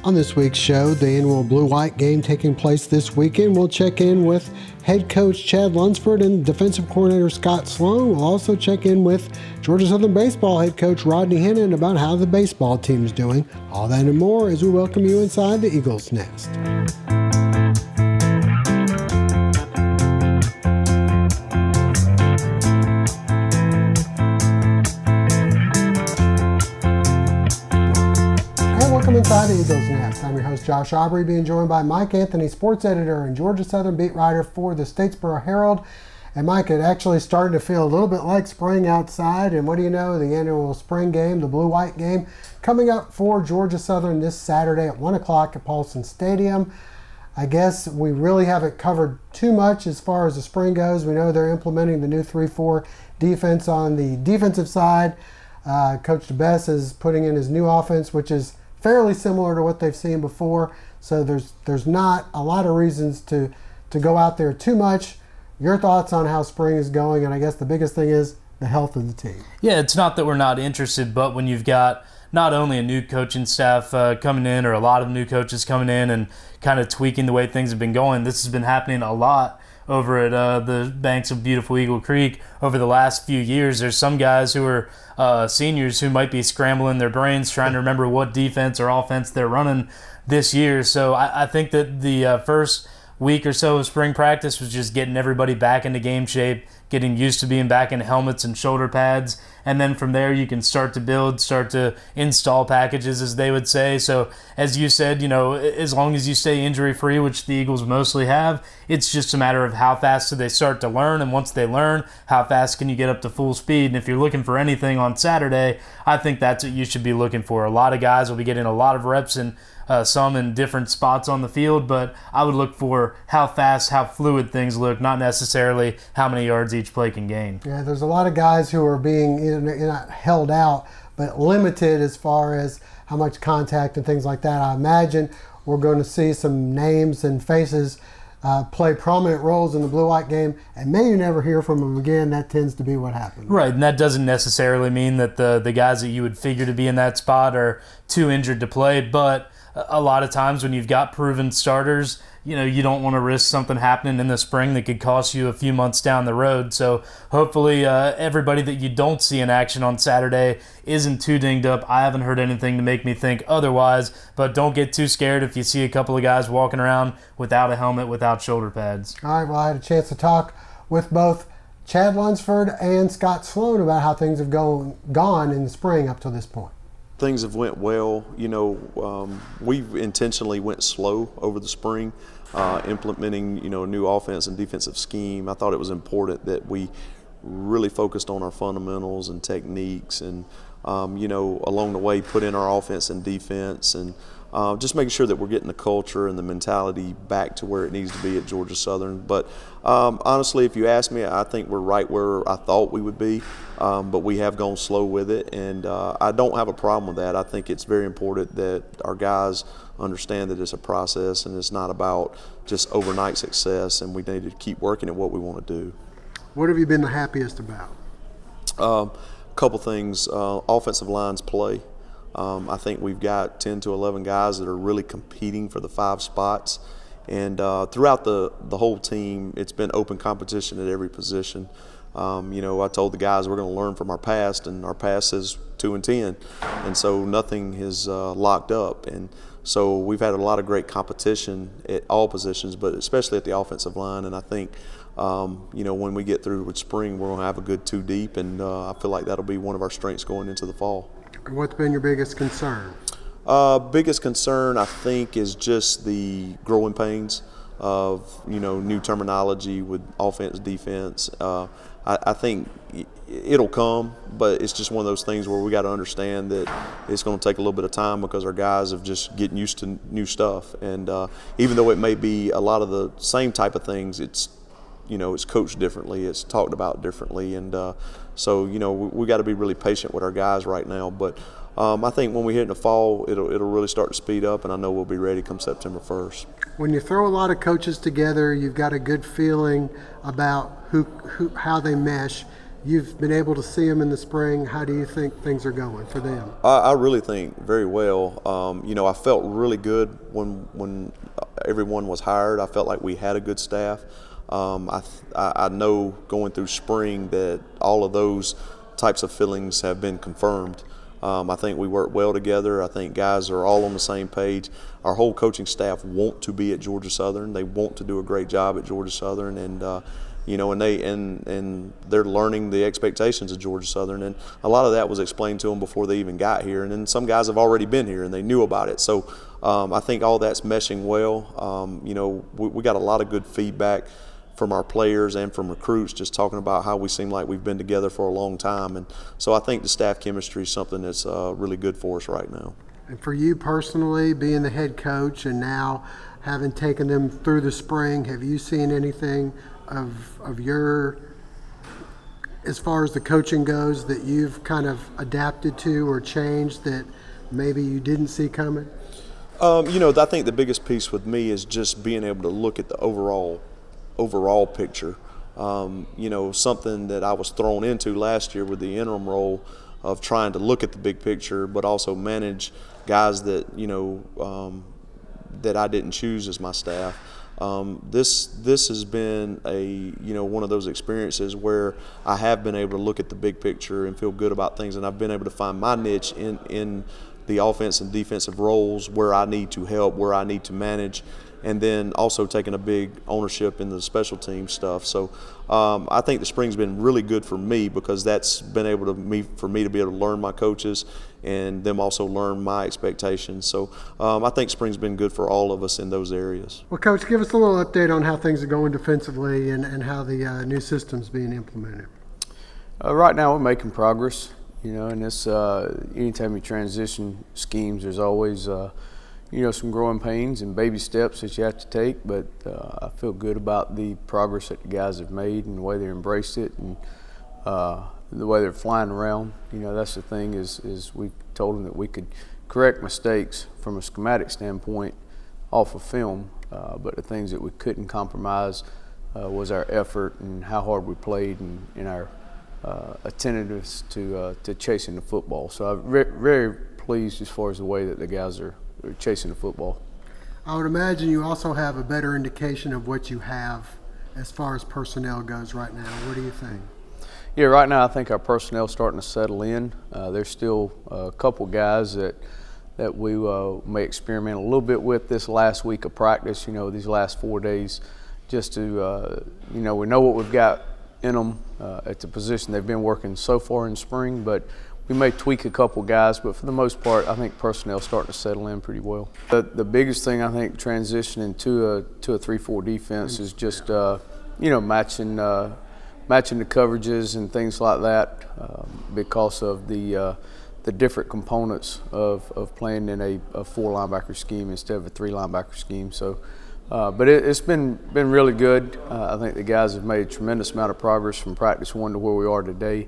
On this week's show, the annual Blue-White game taking place this weekend, we'll check in with head coach Chad Lunsford and defensive coordinator Scot Sloan. We'll also check in with Georgia Southern baseball head coach Rodney Hennon about how the baseball team's doing. All that and more as we welcome you inside the Eagles Nest. Inside the Eagles Nest. I'm your host Josh Aubrey, being joined by Mike Anthony, sports editor and Georgia Southern beat writer for the Statesboro Herald. And Mike, it actually started to feel a little bit like spring outside, and what do you know, the annual spring game, the Blue-White game, coming up for Georgia Southern this Saturday at 1 o'clock at Paulson Stadium. I guess we really haven't covered too much as far as the spring goes. We know they're implementing the new 3-4 defense on the defensive side. Coach DeBess is putting in his new offense, which is fairly similar to what they've seen before, so there's not a lot of reasons to go out there too much. Your thoughts on how spring is going, and I guess the biggest thing is the health of the team. Yeah, it's not that we're not interested, but when you've got not only a new coaching staff coming in, or a lot of new coaches coming in and kind of tweaking the way things have been going, this has been happening a lot over at the banks of beautiful Eagle Creek over the last few years. There's some guys who are seniors who might be scrambling their brains trying to remember what defense or offense they're running this year. So I think that the first week or so of spring practice was just getting everybody back into game shape, getting used to being back in helmets and shoulder pads, and then from there you can start to build, start to install packages, as they would say. So as you said, as long as you stay injury-free, which the Eagles mostly have, it's just a matter of how fast do they start to learn, and once they learn, how fast can you get up to full speed. And if you're looking for anything on Saturday, I think that's what you should be looking for. A lot of guys will be getting a lot of reps and some in different spots on the field, but I would look for how fast, how fluid things look, not necessarily how many yards each play can gain. Yeah, there's a lot of guys who are being not held out, but limited as far as how much contact and things like that. I imagine we're going to see some names and faces play prominent roles in the Blue-White game, and may you never hear from them again. That tends to be what happens. Right, and that doesn't necessarily mean that the guys that you would figure to be in that spot are too injured to play, but a lot of times when you've got proven starters, you don't want to risk something happening in the spring that could cost you a few months down the road. So hopefully everybody that you don't see in action on Saturday isn't too dinged up. I haven't heard anything to make me think otherwise, but don't get too scared if you see a couple of guys walking around without a helmet, without shoulder pads. All right, well, I had a chance to talk with both Chad Lunsford and Scot Sloan about how things have gone in the spring up to this point. Things have went well. We intentionally went slow over the spring, implementing, new offense and defensive scheme. I thought it was important that we really focused on our fundamentals and techniques, and along the way put in our offense and defense, and just making sure that we're getting the culture and the mentality back to where it needs to be at Georgia Southern. But honestly, if you ask me, I think we're right where I thought we would be, but we have gone slow with it, and I don't have a problem with that. I think it's very important that our guys understand that it's a process and it's not about just overnight success, and we need to keep working at what we want to do. What have you been the happiest about? A couple things. Offensive line's play. I think we've got 10 to 11 guys that are really competing for the 5 spots. And throughout the whole team, it's been open competition at every position. I told the guys we're going to learn from our past, and our past is 2-10. And so nothing is locked up. And so we've had a lot of great competition at all positions, but especially at the offensive line. And I think, when we get through with spring, we're going to have a good 2 deep, and I feel like that'll be one of our strengths going into the fall. What's been your biggest concern? Biggest concern, I think, is just the growing pains of, new terminology with offense, defense. I think it'll come, but it's just one of those things where we got to understand that it's going to take a little bit of time because our guys have just getting used to new stuff. And even though it may be a lot of the same type of things, it's coached differently, it's talked about differently, and So, we got to be really patient with our guys right now. But I think when we hit in the fall, it'll really start to speed up, and I know we'll be ready come September 1st. When you throw a lot of coaches together, you've got a good feeling about how they mesh. You've been able to see them in the spring. How do you think things are going for them? I really think very well. I felt really good when everyone was hired. I felt like we had a good staff. I know going through spring that all of those types of feelings have been confirmed. I think we work well together. I think guys are all on the same page. Our whole coaching staff want to be at Georgia Southern. They want to do a great job at Georgia Southern, and they're learning the expectations of Georgia Southern, and a lot of that was explained to them before they even got here. And then some guys have already been here and they knew about it. So I think all that's meshing well. We got a lot of good feedback from our players and from recruits, just talking about how we seem like we've been together for a long time. And so I think the staff chemistry is something that's really good for us right now. And for you personally, being the head coach and now having taken them through the spring, have you seen anything of your, as far as the coaching goes, that you've kind of adapted to or changed that maybe you didn't see coming? I think the biggest piece with me is just being able to look at the overall picture. Something that I was thrown into last year with the interim role of trying to look at the big picture, but also manage guys that that I didn't choose as my staff. This has been one of those experiences where I have been able to look at the big picture and feel good about things, and I've been able to find my niche in the offense and defensive roles where I need to help, where I need to manage, and then also taking a big ownership in the special team stuff. So I think the spring's been really good for me because that's been able for me to be able to learn my coaches and them also learn my expectations. So I think spring's been good for all of us in those areas. Well, Coach, give us a little update on how things are going defensively and how the new system's being implemented. Right now we're making progress, and it's anytime you transition schemes, there's always some growing pains and baby steps that you have to take, but I feel good about the progress that the guys have made and the way they embraced it and the way they're flying around. That's the thing is we told them that we could correct mistakes from a schematic standpoint off of film, but the things that we couldn't compromise was our effort and how hard we played and our attentiveness to chasing the football. So I'm very pleased as far as the way that the guys are chasing the football. I would imagine you also have a better indication of what you have as far as personnel goes right now. What do you think? Yeah, right now I think our personnel is starting to settle in. There's still a couple guys that we may experiment a little bit with this last week of practice, these last 4 days, just to, we know what we've got in them at the position they've been working so far in spring, but we may tweak a couple guys, but for the most part, I think personnel starting to settle in pretty well. The biggest thing I think transitioning to a 3-4 defense is just matching the coverages and things like that because of the different components of playing in a 4 linebacker scheme instead of a 3 linebacker scheme. So, but it's been really good. I think the guys have made a tremendous amount of progress from practice 1 to where we are today.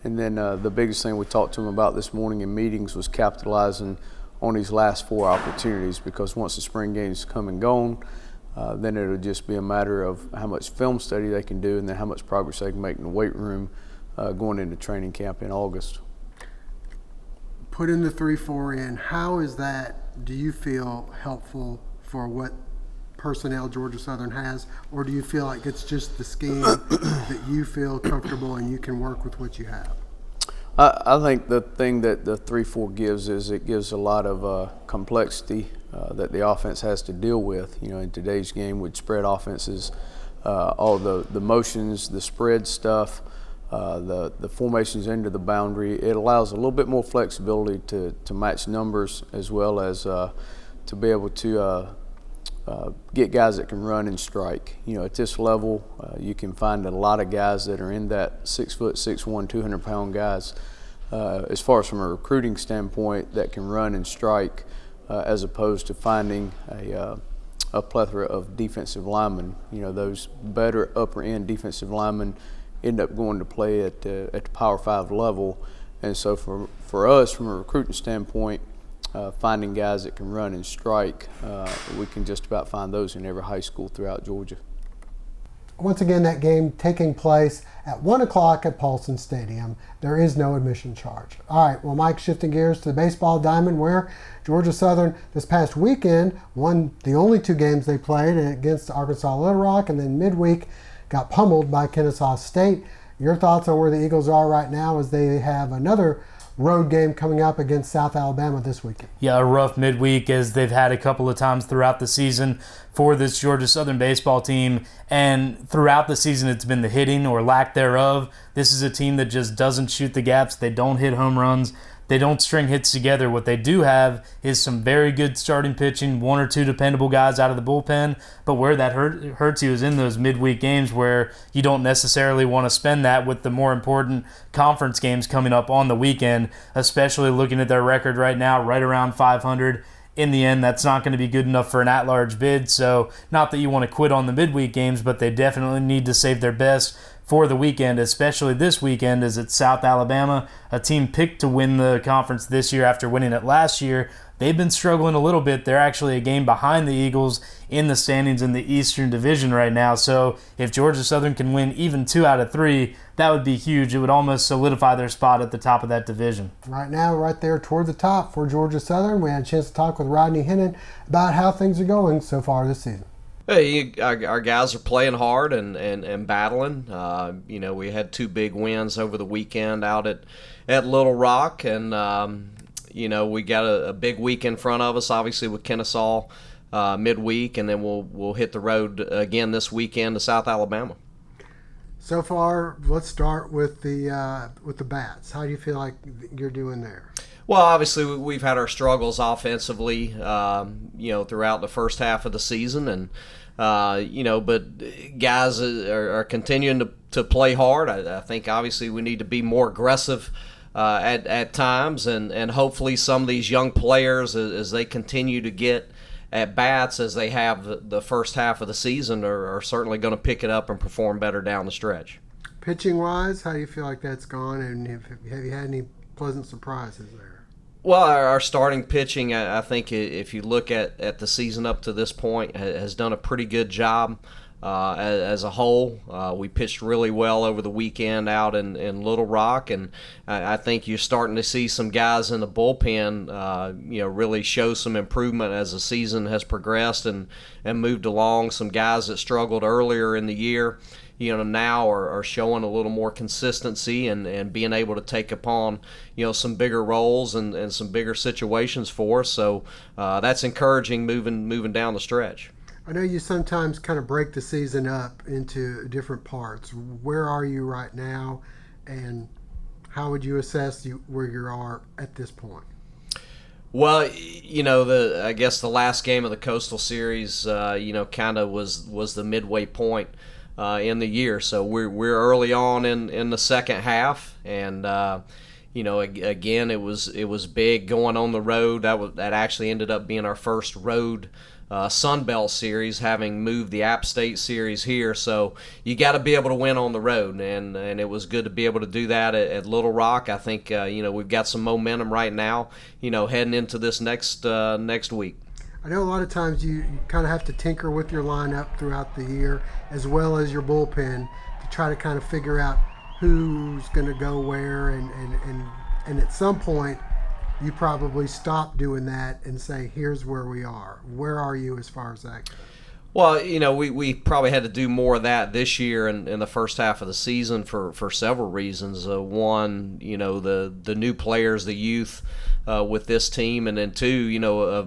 And then the biggest thing we talked to them about this morning in meetings was capitalizing on these last 4 opportunities, because once the spring games come and gone, then it'll just be a matter of how much film study they can do and then how much progress they can make in the weight room going into training camp in August. Putting the 3-4 in, how is that, do you feel, helpful for what personnel Georgia Southern has, or do you feel like it's just the scheme that you feel comfortable and you can work with what you have? I think the thing that the 3-4 gives is it gives a lot of complexity that the offense has to deal with. In today's game with spread offenses, all the motions, the spread stuff, the formations into the boundary, it allows a little bit more flexibility to match numbers as well as to be able to get guys that can run and strike. At this level, you can find a lot of guys that are in that 6'6", 200-pound guys. As far as from a recruiting standpoint, that can run and strike, as opposed to finding a plethora of defensive linemen. Those better upper end defensive linemen end up going to play at the Power 5 level. And so for us, from a recruiting standpoint, finding guys that can run and strike, we can just about find those in every high school throughout Georgia. Once again, that game taking place at 1 o'clock at Paulson Stadium. There is no admission charge. All right, well, Mike, shifting gears to the baseball diamond, where Georgia Southern this past weekend won the only 2 games they played against Arkansas Little Rock, and then midweek got pummeled by Kennesaw State. Your thoughts on where the Eagles are right now as they have another road game coming up against South Alabama this weekend? Yeah, a rough midweek as they've had a couple of times throughout the season for this Georgia Southern baseball team. And throughout the season, it's been the hitting or lack thereof. This is a team that just doesn't shoot the gaps. They don't hit home runs. They don't string hits together. What they do have is some very good starting pitching, 1 or 2 dependable guys out of the bullpen. But where that hurts you is in those midweek games where you don't necessarily want to spend that with the more important conference games coming up on the weekend, especially looking at their record right now, right around 500. In the end, that's not going to be good enough for an at-large bid. So not that you want to quit on the midweek games, but they definitely need to save their best for the weekend, especially this weekend as it's South Alabama, a team picked to win the conference this year after winning it last year. They've been struggling a little bit. They're actually a game behind the Eagles in the standings in the Eastern Division right now. So if Georgia Southern can win even 2 out of 3, that would be huge. It would almost solidify their spot at the top of that division. Right now, right there toward the top for Georgia Southern. We had a chance to talk with Rodney Hennon about how things are going so far this season. Hey, our guys are playing hard and battling. We had 2 big wins over the weekend out at Little Rock, and we got a big week in front of us, obviously with Kennesaw midweek, and then we'll hit the road again this weekend to South Alabama. So far, let's start with the bats. How do you feel like you're doing there? Well, obviously we've had our struggles offensively, throughout the first half of the season, and but guys are continuing to play hard. I think obviously we need to be more aggressive at times, and hopefully some of these young players, as they continue to get at bats as they have the first half of the season, are certainly going to pick it up and perform better down the stretch. Pitching wise, how do you feel like that's gone, and have you had any pleasant surprises there? Well, our starting pitching, I think if you look at the season up to this point, has done a pretty good job as a whole. We pitched really well over the weekend out in Little Rock, and I think you're starting to see some guys in the bullpen really show some improvement as the season has progressed and moved along. Some guys that struggled earlier in the year, now are showing a little more consistency and being able to take upon, some bigger roles and some bigger situations for us. So that's encouraging moving down the stretch. I know you sometimes kind of break the season up into different parts. Where are you right now, and how would you assess where you are at this point? Well, I guess the last game of the Coastal Series, kind of was the midway point in the year. So we're early on in the second half, and again it was big going on the road. That actually ended up being our first road Sun Belt series, having moved the App State series here. So you got to be able to win on the road, and it was good to be able to do that at Little Rock. I think we've got some momentum right now, heading into this next week. I know a lot of times you kind of have to tinker with your lineup throughout the year, as well as your bullpen, to try to kind of figure out who's going to go where, and at some point you probably stop doing that and say, here's where we are. Where are you as far as that goes? Well, we probably had to do more of that this year in the first half of the season for several reasons. One, the new players, the youth with this team, and then two,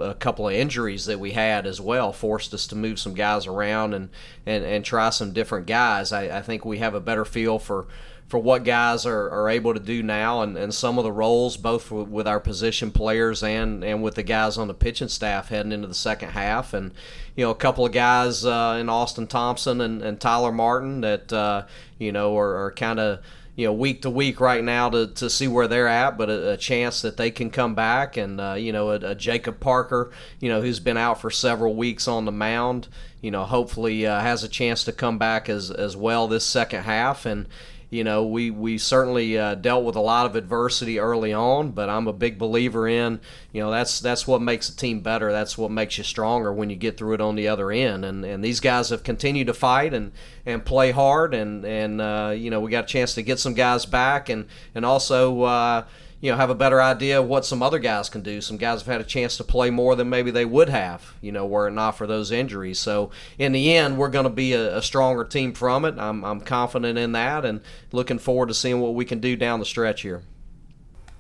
a couple of injuries that we had as well forced us to move some guys around and try some different guys. I think we have a better feel for what guys are able to do now, and some of the roles, both with our position players and with the guys on the pitching staff heading into the second half. And, a couple of guys in Austin Thompson and Tyler Martin that, are kind of, week to week right now to see where they're at, but a chance that they can come back. And, a Jacob Parker, who's been out for several weeks on the mound, hopefully has a chance to come back as well this second half. And, we certainly dealt with a lot of adversity early on, but I'm a big believer in, that's what makes a team better. That's what makes you stronger when you get through it on the other end. And these guys have continued to fight and play hard, and we got a chance to get some guys back and also have a better idea of what some other guys can do. Some guys have had a chance to play more than maybe they would have, were it not for those injuries. So in the end, we're going to be a stronger team from it. I'm confident in that and looking forward to seeing what we can do down the stretch here.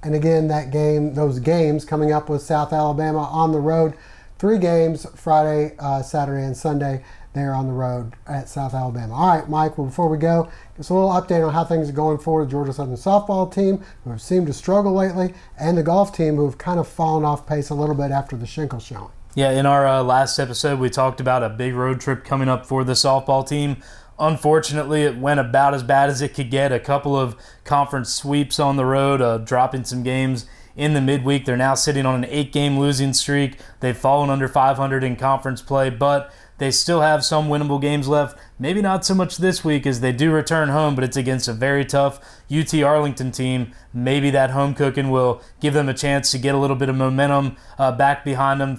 And again, those games coming up with South Alabama on the road. 3 games, Friday, Saturday, and Sunday. There on the road at South Alabama. All right, Mike, well, before we go, just a little update on how things are going for the Georgia Southern softball team, who have seemed to struggle lately, and the golf team, who have kind of fallen off pace a little bit after the Schenkel showing. Yeah, in our last episode, we talked about a big road trip coming up for the softball team. Unfortunately, it went about as bad as it could get. A couple of conference sweeps on the road, dropping some games in the midweek. They're now sitting on an 8-game losing streak. They've fallen under 500 in conference play, but they still have some winnable games left. Maybe not so much this week as they do return home, but it's against a very tough UT Arlington team. Maybe that home cooking will give them a chance to get a little bit of momentum back behind them,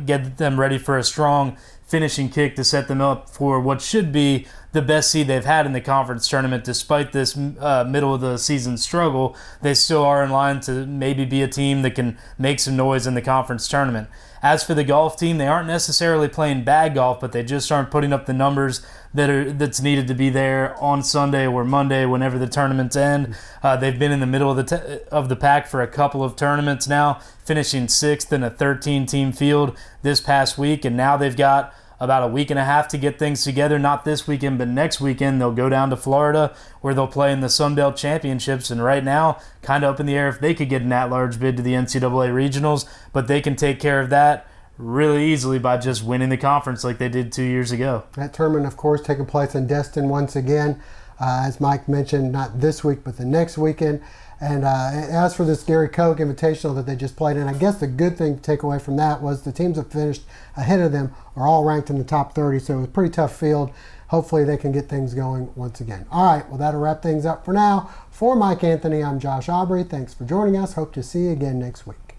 get them ready for a strong finishing kick to set them up for what should be the best seed they've had in the conference tournament. Despite this middle of the season struggle, they still are in line to maybe be a team that can make some noise in the conference tournament. As for the golf team, they aren't necessarily playing bad golf, but they just aren't putting up the numbers that's needed to be there on Sunday or Monday whenever the tournaments end. They've been in the middle of the pack for a couple of tournaments now, finishing 6th in a 13-team field this past week, and now they've got about a week and a half to get things together. Not this weekend, but next weekend they'll go down to Florida where they'll play in the Sun Belt Championships. And right now, kind of up in the air if they could get an at-large bid to the NCAA Regionals, but they can take care of that really easily by just winning the conference like they did 2 years ago. That tournament, of course, taking place in Destin once again. As Mike mentioned, not this week, but the next weekend. And as for this Gary Koch Invitational that they just played in, I guess the good thing to take away from that was the teams that finished ahead of them are all ranked in the top 30, so it was a pretty tough field. Hopefully they can get things going once again. All right, well, that'll wrap things up for now. For Mike Anthony, I'm Josh Aubrey. Thanks for joining us. Hope to see you again next week.